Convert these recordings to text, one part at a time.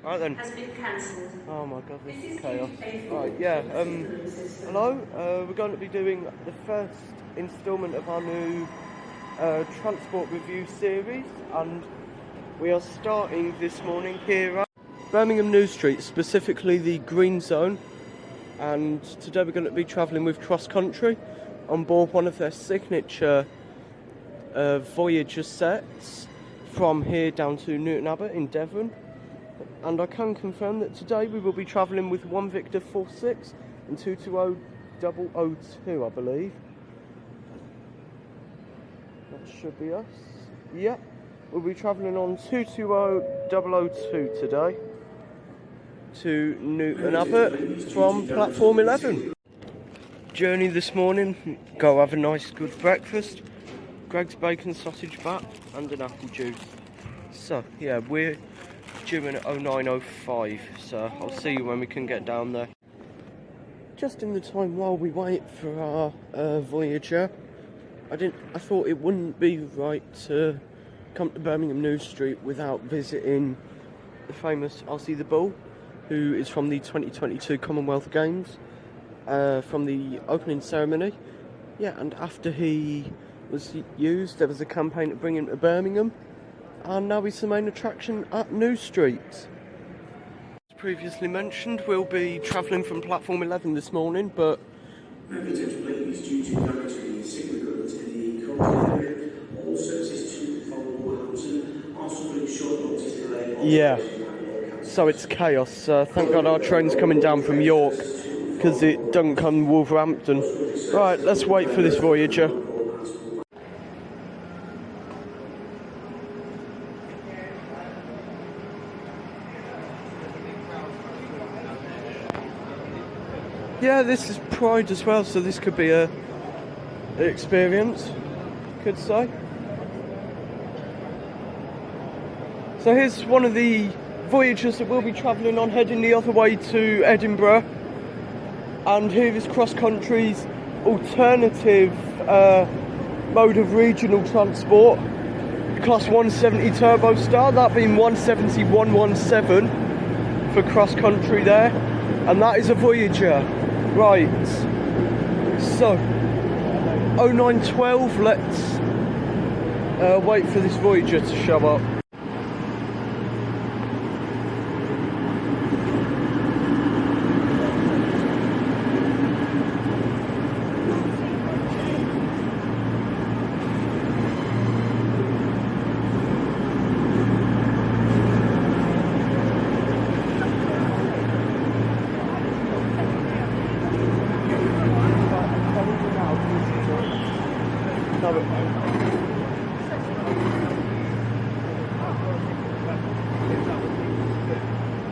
Right then. Has been cancelled. Oh my god, this is chaos. Right, yeah, hello, we're going to be doing the first instalment of our new transport review series, and we are starting this morning here at Birmingham New Street, specifically the green zone, and today we're going to be travelling with Cross Country on board one of their signature Voyager sets from here down to Newton Abbot in Devon. And I can confirm that today we will be travelling with 1 Victor 46 and 220002, I believe. That should be us. Yep, we'll be travelling on 220002 today to Newton Abbot from platform 11. Journey this morning, go have a nice good breakfast, Greg's bacon sausage bat and an apple juice. So yeah, we're due in at 09:05, so I'll see you when we can get down there. Just in the time while we wait for our Voyager, I thought it wouldn't be right to come to Birmingham New Street without visiting the famous Ozzy the Bull, who is from the 2022 Commonwealth Games, from the opening ceremony. Yeah, and after he was used, there was a campaign to bring him to Birmingham, and now he's the main attraction at New Street. As previously mentioned, we'll be travelling from platform 11 this morning, but yeah, so it's chaos. Thank God our train's coming down from York, because it doesn't come Wolverhampton. Right, let's wait for this Voyager. Yeah, this is Pride as well, so this could be an experience, could say. So here's one of the Voyagers that we'll be travelling on, heading the other way to Edinburgh. And here is Cross Country's alternative mode of regional transport, Class 170 Turbo Star, that being 170-117 for Cross Country there. And that is a Voyager. Right, so 09:12, let's wait for this Voyager to show up.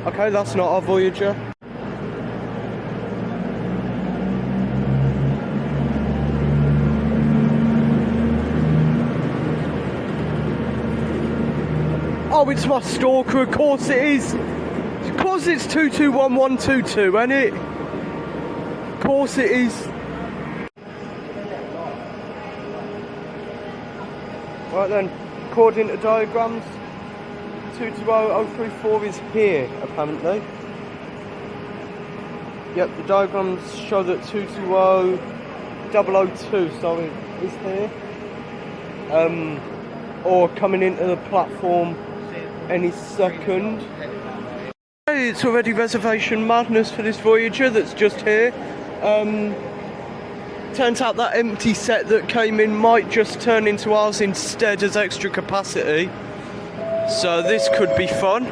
Okay, that's not our Voyager. Oh, it's my stalker, of course it is. Of course it's 221122, ain't it? Of course it is. Right then, according to diagrams, 220034 is here, apparently. Yep, the diagrams show that 220002, sorry, is here. Or coming into the platform any second. It's already reservation madness for this Voyager that's just here. Turns out that empty set that came in might just turn into ours instead as extra capacity. So this could be fun.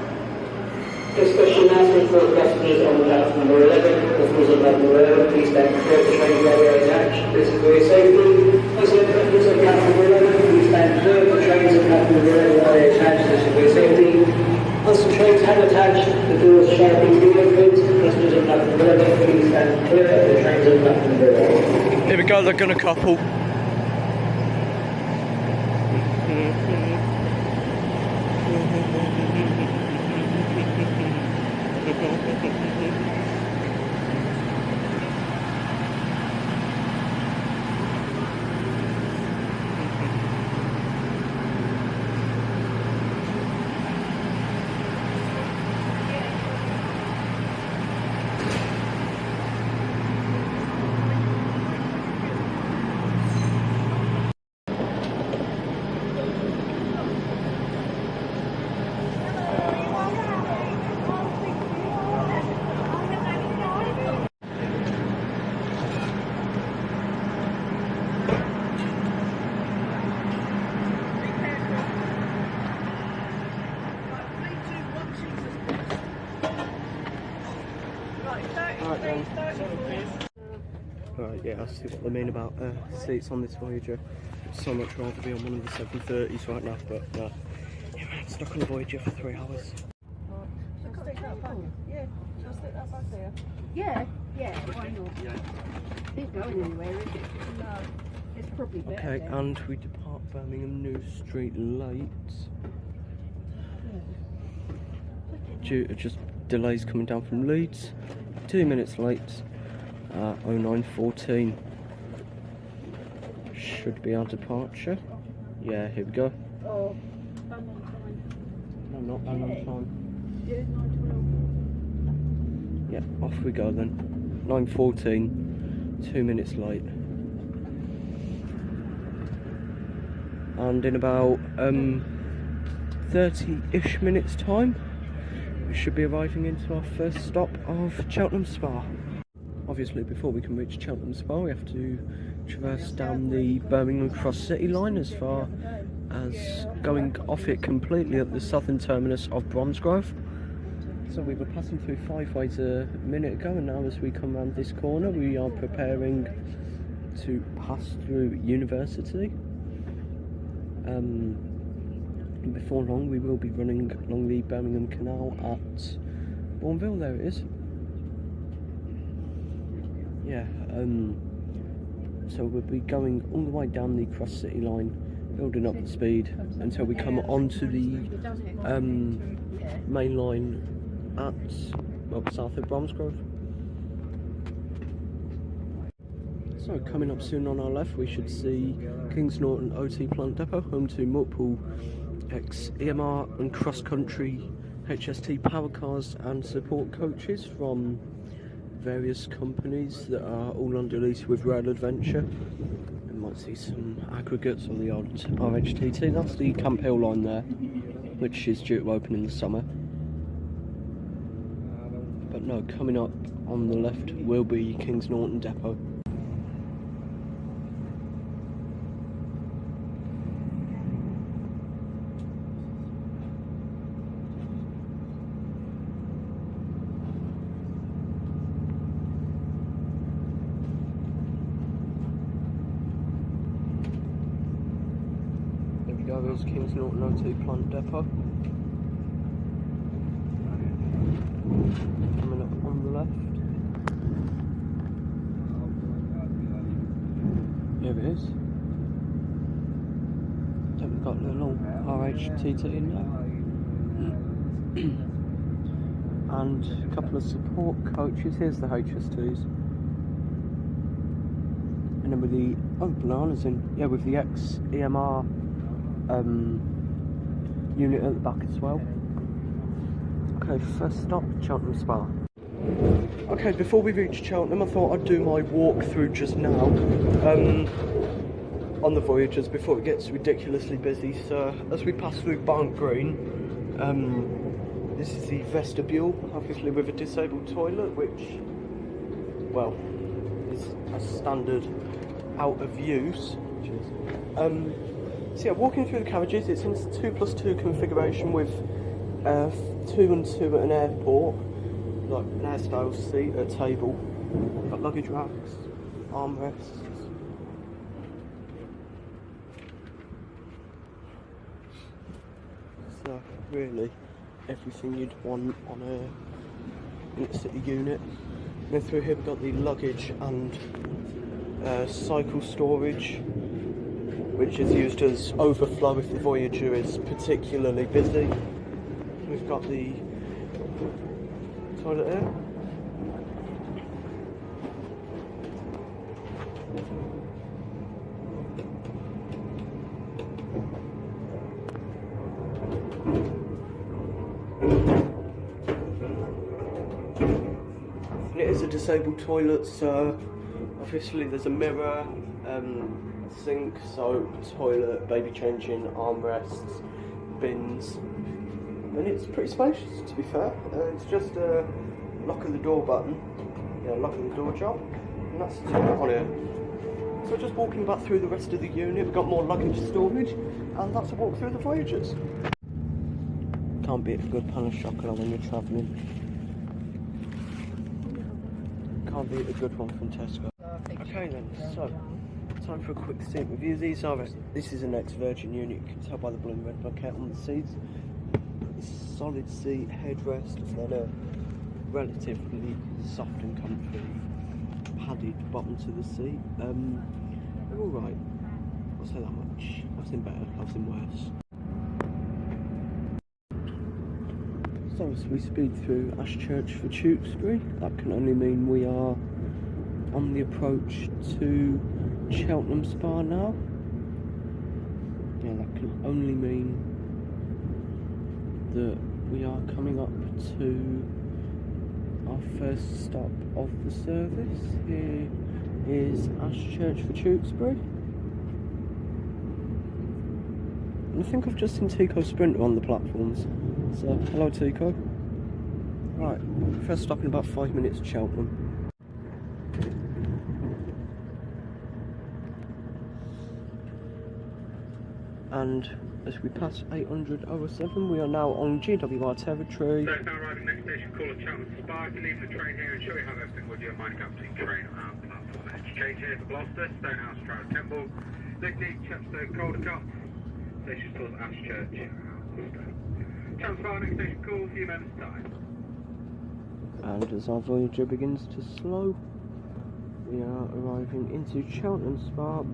Special announcement for passengers on platform number 11. Customers on platform 11, please stand clear of the train railway attached. This is for your safety. Also, passengers on platform 11, please stand clear of the trains on platform 11 railway attached. This is for your safety. Once the trains have attached, the doors shall be reopened. Passengers on platform 11, please stand clear of the trains on platform 11. Here we go, they're gonna couple. Right, yeah, I see what they mean about seats on this Voyager. I'd so much rather be on one of the 730s right now, but yeah, man, I'm stuck on the Voyager for 3 hours. Yeah, why not? It's going anywhere, is it? No, it's probably better. Okay, then. and we depart Birmingham New Street late. Due to just delays coming down from Leeds. 2 minutes late. 09:14. Should be our departure. Yeah, here we go. Oh, bang on time. No, not bang on time. Yeah, 9:12. Yeah, off we go then. 9:14. 2 minutes late. And in about 30-ish minutes time, we should be arriving into our first stop of Cheltenham Spa. Obviously, before we can reach Cheltenham Spa, we have to traverse down the Birmingham Cross City line as far as going off it completely at the southern terminus of Bromsgrove. So we were passing through Five Ways a minute ago, and now as we come around this corner, we are preparing to pass through University. Before long, we will be running along the Birmingham Canal at Bourneville. There it is. Yeah, so we'll be going all the way down the Cross City line, building up the speed until we come onto the main line at, well, south of Bromsgrove. So coming up soon on our left, we should see Kings Norton OT Plant Depot, home to multiple ex-EMR and cross-country HST power cars and support coaches from various companies that are all under lease with Rail Adventure. We might see some aggregates or the odd RHTT. That's the Camp Hill line there, which is due to open in the summer. But no, coming up on the left will be Kings Norton Depot. There's Kings Norton OT Plant Depot. Coming up on the left. Here it is. Then we've got the little RHTT in there. And a couple of support coaches. Here's the HSTs. And then with the, oh, bananas in, yeah, with the ex-EMR unit at the back as well. Okay, first stop, Cheltenham Spa. Okay, before we reach Cheltenham, I thought I'd do my walk through just now on the Voyagers before it gets ridiculously busy. So as we pass through Barnt Green, this is the vestibule, obviously with a disabled toilet, which, well, is a standard out of use. So yeah, walking through the carriages, it's in 2+2 configuration with 2 and 2 at an airport, like an airstyle seat, a table, got luggage racks, armrests. So really, everything you'd want on a city unit. And then through here we've got the luggage and cycle storage, which is used as overflow if the Voyager is particularly busy. We've got the toilet here. And it is a disabled toilet, so obviously there's a mirror, sink, soap, toilet, baby changing, armrests, bins, and it's pretty spacious, to be fair. It's just a lock of the door button, yeah, lock of the door job, and that's the top on it. So just walking back through the rest of the unit, we've got more luggage storage, and that's a walk through the Voyagers. Can't beat a good pan of chocolate when you're travelling. can't beat a good one from Tesco. Okay then, so time for a quick seat review. This is an ex-Virgin unit, you can tell by the blue and red bucket on the seats. Solid seat, headrest, and then a relatively soft and comfy padded bottom to the seat. They're alright, I'll say that much. I've seen better, I've seen worse. So as we speed through Ashchurch for Tewkesbury, that can only mean we are on the approach to Cheltenham Spa now. Yeah, that can only mean that we are coming up to our first stop of the service. Here is Ashchurch for Tewkesbury. And I think I've just seen Tico Sprinter on the platforms. So, hello Tico. Right, first stop in about 5 minutes to Cheltenham. And as we pass 800/07, we are now on GWR territory. So now arriving next station, call at Cheltenham Spa. If you leave the train here and show you how everything with you, mind up between train and platform. Change here for Gloucester, Stonehouse, Stroud, Temple, Lickney, Chepstow, Didcot, station towards Ashchurch, Cheltenham Spa, next station, call, a few minutes time. And as our Voyager begins to slow, we are arriving into Cheltenham Spa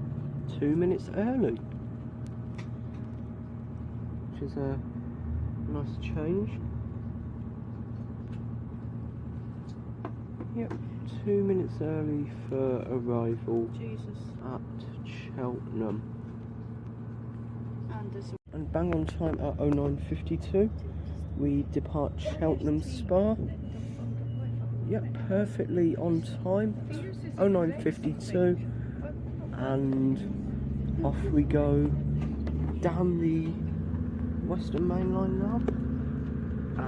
2 minutes early. Which is a nice change. Yep, 2 minutes early for arrival at Cheltenham. And bang on time at 09:52, we depart Cheltenham Spa. Yep, perfectly on time. 09:52, and off we go down the Western Main Line now,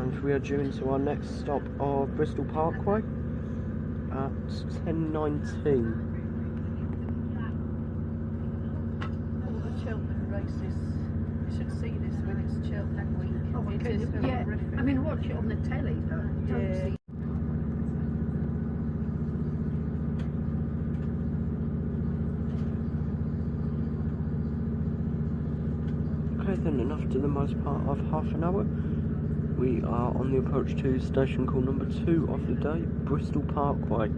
and we are due into our next stop of Bristol Parkway at 10:19. All the Cheltenham races, you should see this when it's Cheltenham week. Oh, it is horrific. I mean, I watch it on the telly, but don't see. Then, and after the most part of half an hour, we are on the approach to station call number 2 of the day, Bristol Parkway.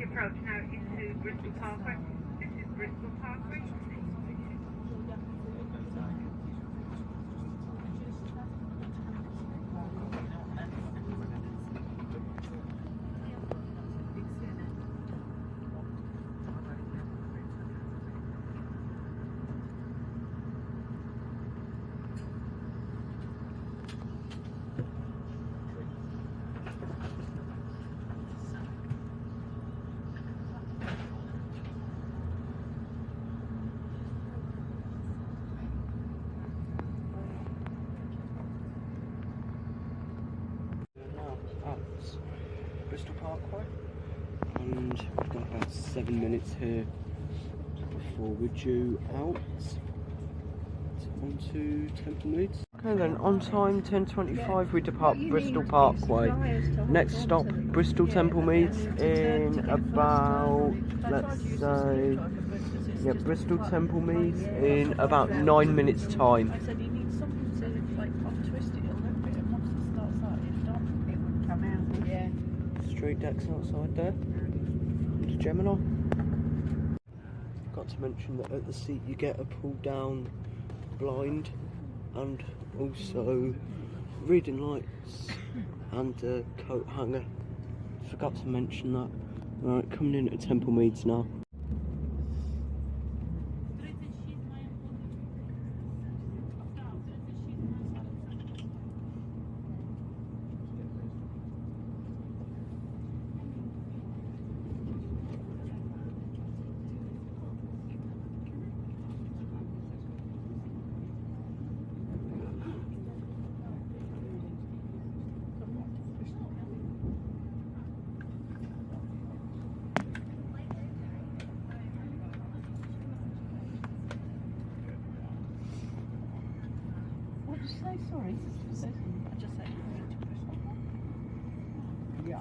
Approach now into Bristol Parkway. This is Bristol Parkway. Bristol Parkway, and we've got about 7 minutes here before we're due out onto Temple Meads. Okay then, on time, 10:25, we depart Bristol Parkway. Next stop, Bristol Temple Meads in about, let's let's say, yeah, Bristol Temple Meads in about 9 minutes time. I said he needs something to like twist it a little bit, and once it starts out, it would come out. Yeah. Street decks outside there. And Gemini. Got to mention that at the seat you get a pull down blind and also reading lights and a coat hanger. Forgot to mention that. Right, coming in at Temple Meads now. What did you say? Sorry. I just said yeah.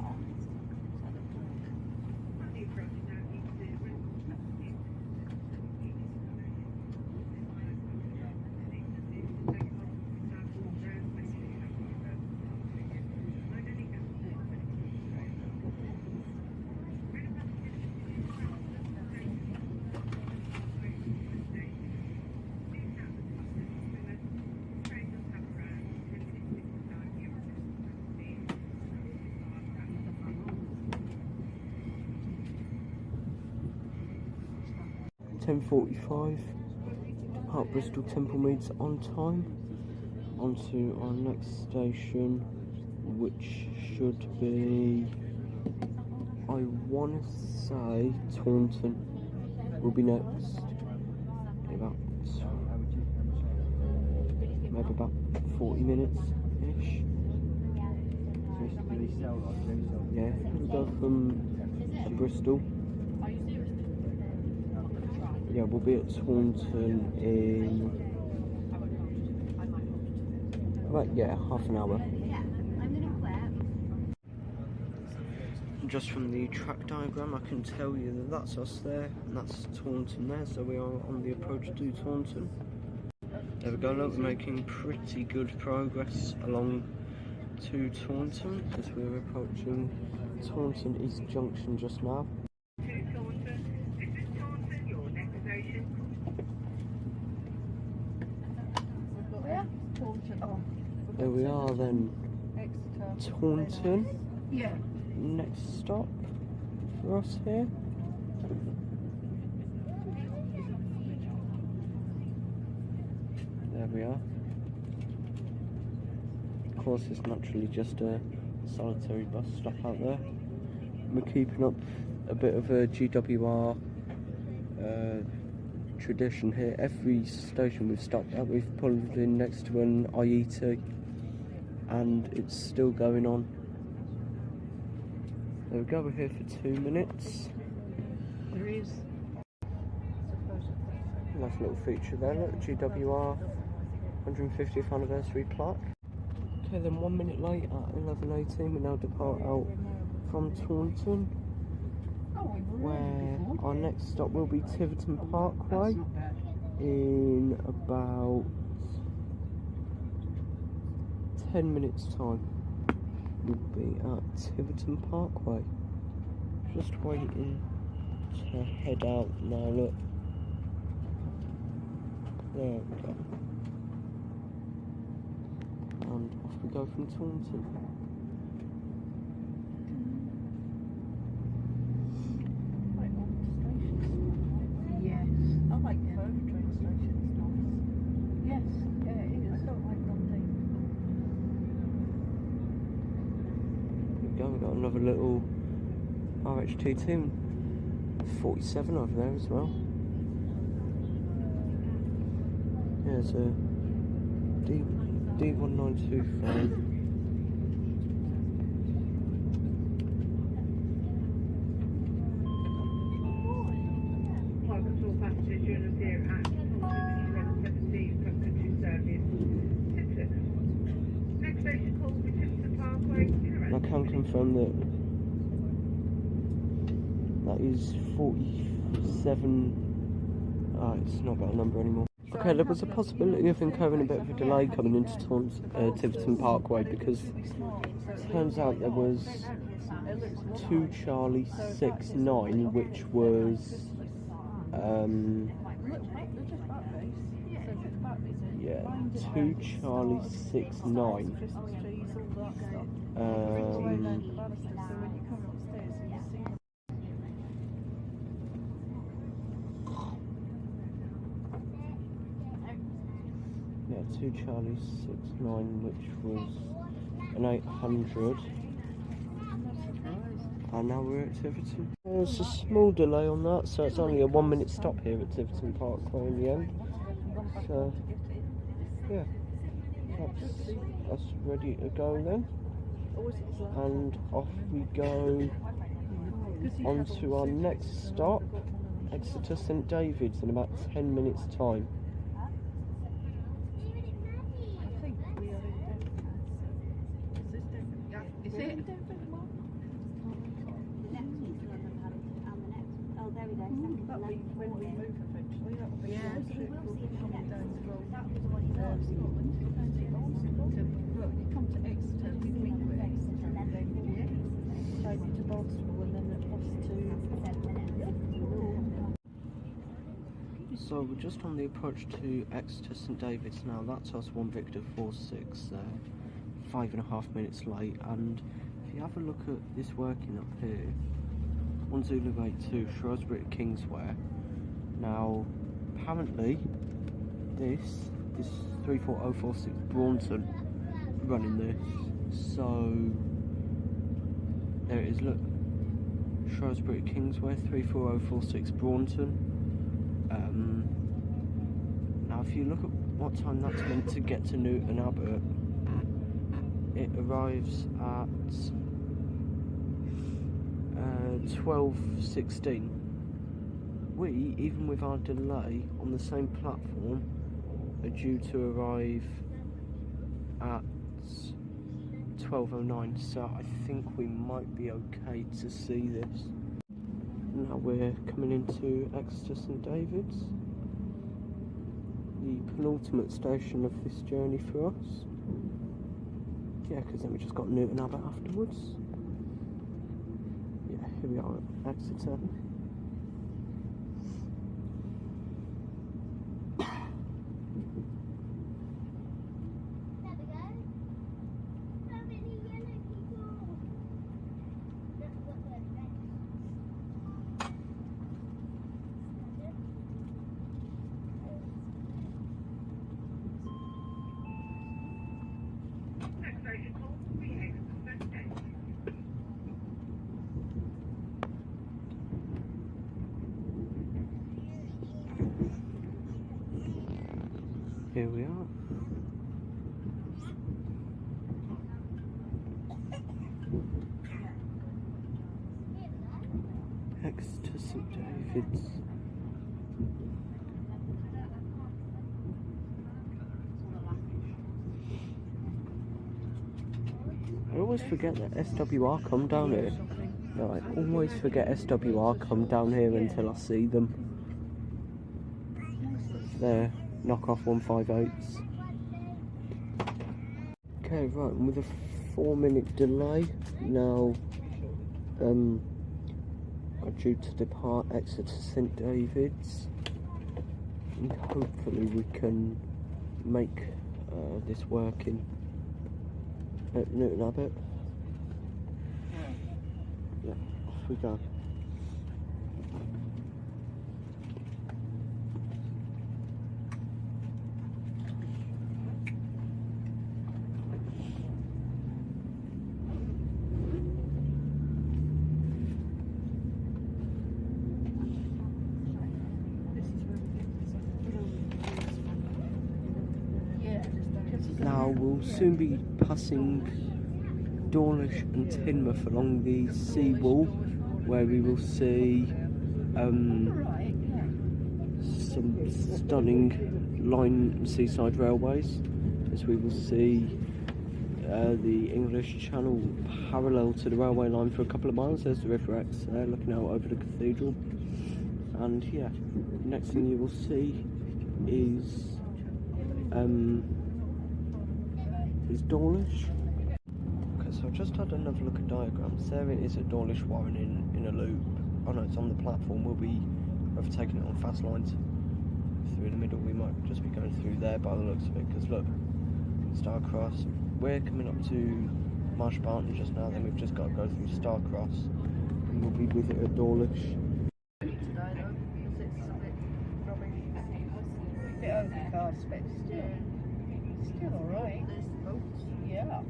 10:45 at Bristol Temple Meads on time. Onto our next station, which should be, I want to say, Taunton will be next. Maybe about 40 minutes ish. Yeah, we'll go from Bristol. Yeah, we'll be at Taunton in about, yeah, half an hour. Just from the track diagram, I can tell you that that's us there, and that's Taunton there, so we are on the approach to Taunton. There we go, look, we're making pretty good progress along to Taunton, as we're approaching Taunton East Junction just now. There we are then, Taunton. Yeah. Next stop for us here. There we are. Of course, it's naturally just a solitary bus stop out there. We're keeping up a bit of a GWR tradition here. Every station we've stopped at, we've pulled in next to an IET, and it's still going on. There we go, we're here for 2 minutes. There is. Nice little feature there, look, GWR 150th anniversary plaque. Okay, then 1 minute late at 11:18, we now depart out from Taunton, where our next stop will be Tiverton Parkway in about 10 minutes time. We'll be at Tiverton Parkway. Just waiting to head out now, look. There we go. And off we go from Taunton. Yes, I like both train stations. Yes, yeah, it is. I don't like Dundee. We've got another little RHT2 47 over there as well. Yeah, there's a D1925. Welcome to all passengers joining us here at Taunton 17 cross-country service. Next station call will be Tiverton Parkway. I can confirm that That is 47. It's not got a number anymore. Okay, there was a possibility of incurring a bit of a delay coming into Tiverton Parkway because it turns out there was 2 Charlie 69, which was 2 Charlie 69. Yeah, 2 Charlie 69, which was an 800. And now we're at Tiverton. There's a small delay on that, so it's only a 1-minute stop here at Tiverton Parkway in the end. So, yeah, that's ready to go then. And off we go on to our next stop, Exeter St David's, in about 10 minutes time. Is it? That'll be when we move eventually. That'll be coming down the road. That was the one you you come to Exeter, we meet with Exeter, and then take you to Barnstable, and then across to. So we're just on the approach to Exeter St David's now. That's us 1 Victor 46 there. 5.5 minutes late, and if you have a look at this working up here, 1 Zulu 82 Shrewsbury Kingsware. Now apparently this 34046 Braunton running this, so there it is, look, Shrewsbury Kingsware 34046 Braunton. Now if you look at what time that's meant to get to Newton Abbot, it arrives at 12:16. We, even with our delay on the same platform, are due to arrive at 12:09, so I think we might be okay to see this. Now we're coming into Exeter St David's, the penultimate station of this journey for us. Yeah, because then we just got Newton Abbot afterwards. Yeah, here we are at Exeter. Here we are. Exeter St David's. I always forget that SWR come down here. No, I always forget SWR come down here until I see them. There. Knockoff 158s. Okay, right, and with a 4-minute delay now, I'm due to depart Exeter St David's, and hopefully we can make this working at Newton Abbot. Yeah, off we go. Now we'll soon be passing Dawlish and Teignmouth along the sea wall, where we will see some stunning line seaside railways, as we will see the English Channel parallel to the railway line for a couple of miles. There's the River Exe there, looking out over the cathedral. And yeah, next thing you will see is Dawlish. Okay, so I've just had another look at diagrams. There it is at Dawlish Warren in a loop. Oh no, it's on the platform. We'll be overtaking it on fast lines through the middle. We might just be going through there by the looks of it, because look, Starcross. We're coming up to Marsh Barton just now, then we've just got to go through Starcross, and we'll be with it at Dawlish. Today though, because it's a bit rubbish. A bit overcast, but still alright. There's the boats. Yeah.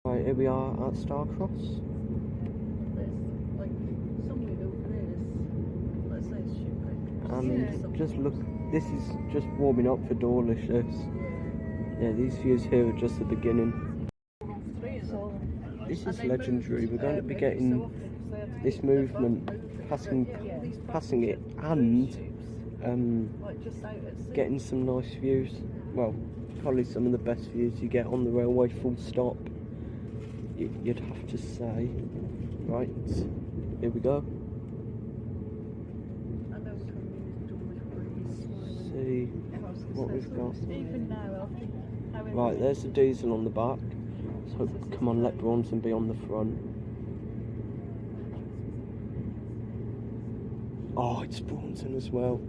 Right, here we are at Starcross. There's like something over there. Let's say it's shipwreck. And just look, this is just warming up for Dawlish. Yeah, these views here are just the beginning. This is legendary. We're going to be getting this movement, passing it, and getting some nice views. Well, probably some of the best views you get on the railway, full stop. You'd have to say. Right, here we go. See what we've got. Right, there's the diesel on the back. So come on, let Bronson be on the front. Oh, it's Bronson as well.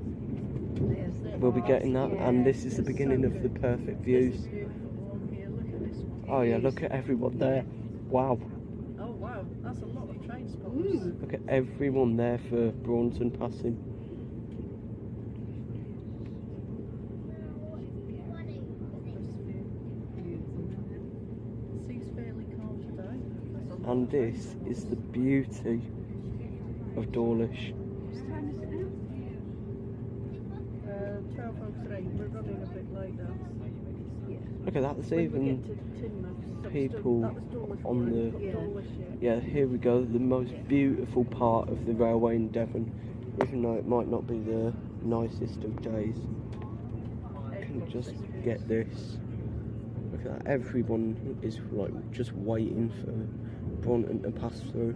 We'll be getting that, and this is the beginning of the perfect views. Oh yeah, look at everyone there. Wow. Oh wow, that's a lot of train spots. Look at everyone there for Bronson passing. Sea's fairly calm today. And this is the beauty of Dawlish. What time is it now? 12:03. We're running a bit late now. Look at that, there's even people on the... Yeah, here we go, the most beautiful part of the railway in Devon, even though it might not be the nicest of days. You can just get this. Look at that, everyone is like just waiting for Bronson to pass through.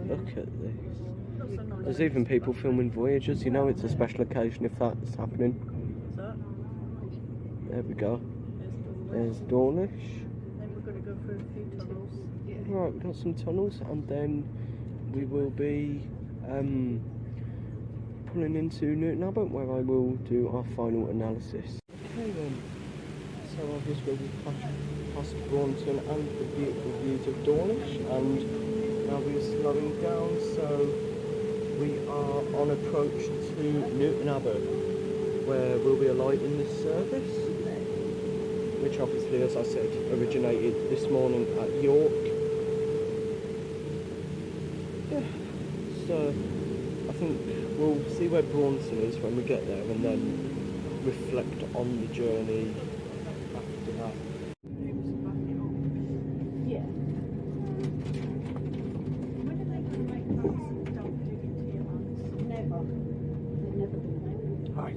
Look at this. There's even people filming Voyagers. You know it's a special occasion if that's happening. There we go. There's Dawlish. Then we're going to go through a few tunnels. Right, we've got some tunnels, and then we will be pulling into Newton Abbot, where I will do our final analysis. Okay then. So obviously we've past Bronson and the beautiful views of Dawlish, and now we're slowing down, so we are on approach to Newton Abbot, where we'll be alighting this service, which obviously, as I said, originated this morning at York. Yeah, so I think we'll see where Bronson is when we get there, and then reflect on the journey after that. Yeah. Right.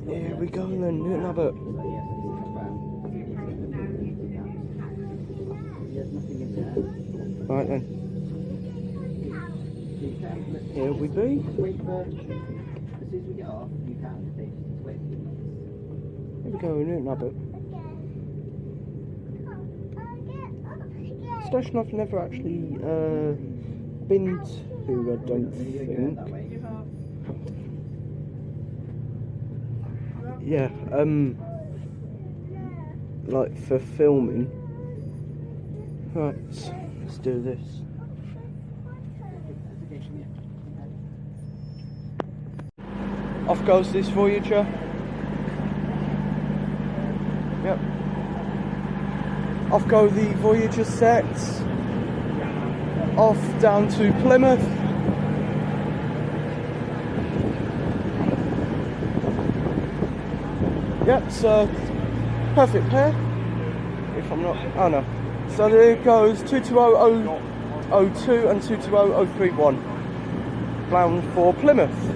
Here we go then, Newton Abbot. Right then. Here we be. Here we go, Newton Abbot. Station I've never actually been to, I don't think. Yeah, like for filming. Right, let's do this. Off goes this Voyager. Yep. Off go the Voyager sets. Off down to Plymouth. Yep, so perfect pair. If I'm not, oh no. So there goes 220002 and 220031. Bound for Plymouth.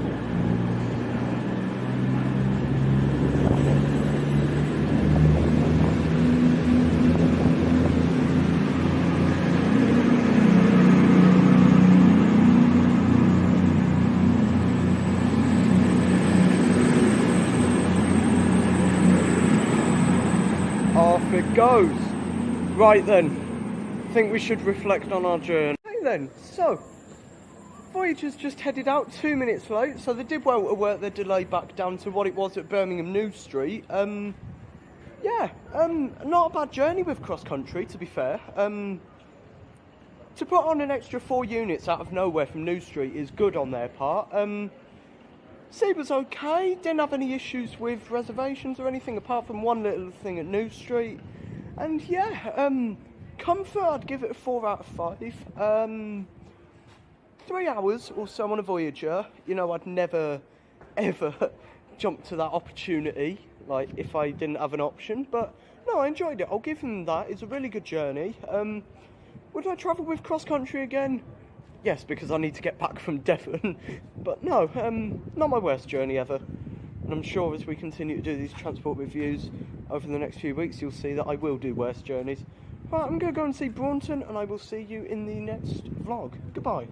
Off it goes. Right then, I think we should reflect on our journey. Okay then, so Voyager's just headed out 2 minutes late, so they did well to work their delay back down to what it was at Birmingham New Street. Yeah, not a bad journey with cross country, to be fair. To put on an extra 4 units out of nowhere from New Street is good on their part. Sea was okay, didn't have any issues with reservations or anything apart from one little thing at New Street. And yeah, comfort, I'd give it a 4 out of 5. 3 hours or so on a Voyager, you know, I'd never ever jump to that opportunity, like if I didn't have an option, but no, I enjoyed it. I'll give them that. It's a really good journey. Would I travel with cross country again? Yes, because I need to get back from Devon, but no, not my worst journey ever. And I'm sure as we continue to do these transport reviews over the next few weeks, you'll see that I will do worse journeys. Right, I'm going to go and see Braunton, and I will see you in the next vlog. Goodbye.